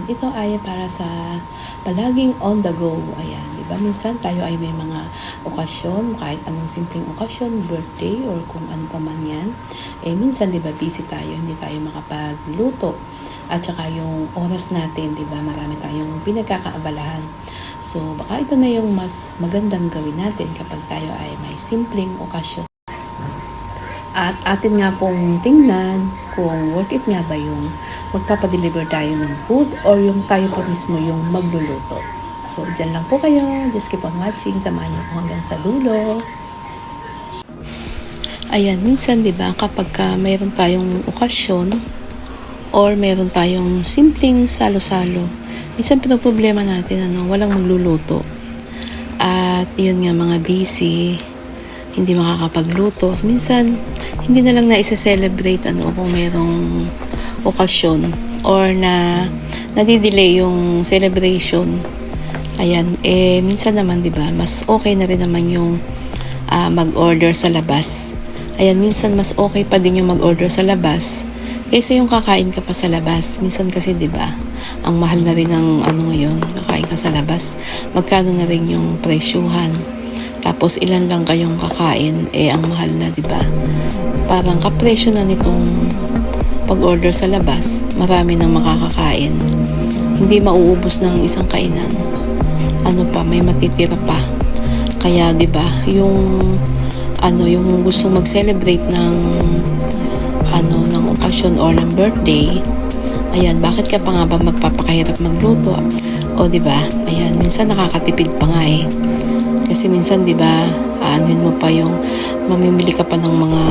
Ayan, ito ay para sa palaging on the go. Ayan, di ba? Minsan tayo ay may mga okasyon, kahit anong simpleng okasyon, birthday or kung ano pa man yan. Minsan, di ba, busy tayo, hindi tayo makapagluto. At saka yung oras natin, di ba, marami tayong pinagkakaabalahan. So, baka ito na yung mas magandang gawin natin kapag tayo ay may simpleng okasyon. At atin nga pong tingnan kung worth it nga ba yung magpapadeliver tayo ng food or yung tayo po mismo yung magluluto. So, dyan lang po kayo. Just keep on watching. Samahan niyo po hanggang sa dulo. Ayan, minsan 'di ba kapag mayroon tayong okasyon or mayroon tayong simpleng salo-salo, minsan pinagproblema natin walang magluluto. At yun nga, mga busy, hindi makakapagluto. Minsan, hindi na lang na-celebrate kung mayroong okasyon or na nadidelay yung celebration. Ayan, minsan naman 'di ba, mas okay na rin naman yung mag-order sa labas. Ayan, minsan mas okay pa din yung mag-order sa labas kaysa yung kakain ka pa sa labas. Minsan kasi 'di ba, ang mahal na rin ng ngayon, kakain ka sa labas. Magkano na rin yung presyuhan. Tapos ilan lang kayong kakain, ang mahal na, 'di ba? Parang kapresyo na nitong pag-order sa labas, marami nang makakakain. Hindi mauubos ng isang kainan. May matitira pa. Kaya 'di ba, yung gusto mag-celebrate ng ng okasyon or ng birthday, ayan, bakit ka pa nga ba magpapakahirap magluto? O 'di ba? Ayan, minsan nakakatipid pa nga Kasi minsan 'di ba, mo pa yung mamimili ka pa ng mga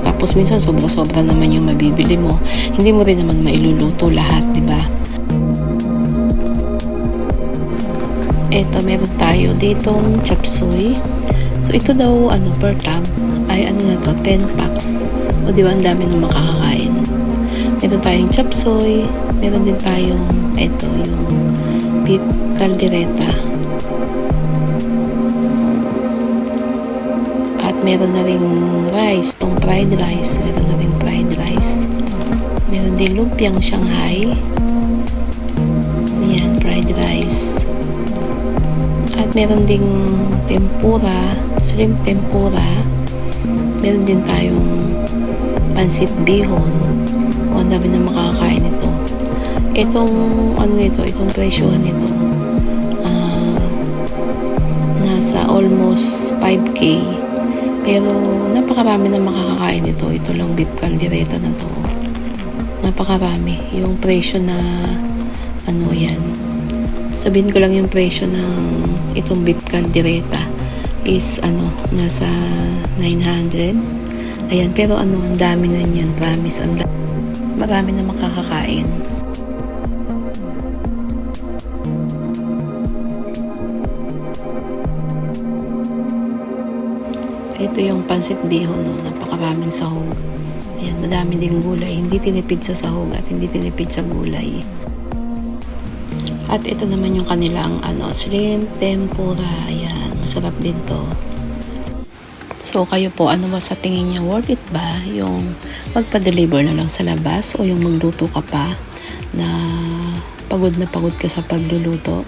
tapos minsan sobra-sobra naman yung mabibili mo. Hindi mo rin naman mailuluto lahat, 'di ba? Ito, meron tayo ditong chop suey. So ito daw per tub ay 10 packs. O di ba, ang dami ng makakakain. Meron tayong chop suey, meron din tayong yung beef caldereta. At meron na ring rice, tong fried rice. Meron na ring fried rice. Meron din lumpiang Shanghai. Ayan, fried rice. At meron ding tempura, shrimp tempura. Meron din tayong pansit bihon. O, ang dami na makakakain ito. Itong itong presyohan nito, nasa almost 5K. Pero napakarami na makakakain ito. Ito lang beef caldereta na to. Napakarami. Yung presyo na yan. Sabihin ko lang yung presyo ng itong beef caldereta is nasa 900. Ayan, pero ang dami na niyan, promise. Marami na makakakain. Ito yung pansit bihon, napakaraming sahog. Ayan, madami ding gulay. Hindi tinipid sa sahog at hindi tinipid sa gulay. At ito naman yung kanilang shrimp tempura. Ayan, masarap din to. So kayo po, ano ba sa tingin niyo, worth it ba yung magpa-deliver na lang sa labas o yung magluto ka pa na pagod ka sa pagluluto?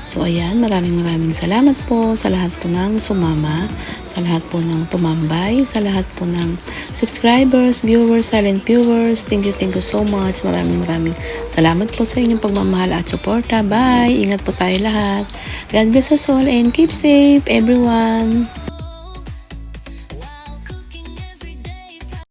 So ayan, maraming salamat po sa lahat po ng sumama, sa lahat po ng tumambay, sa lahat po ng subscribers, viewers, silent viewers. Thank you so much. Maraming salamat po sa inyong pagmamahal at suporta. Bye! Ingat po tayo lahat. God bless us all and keep safe, everyone!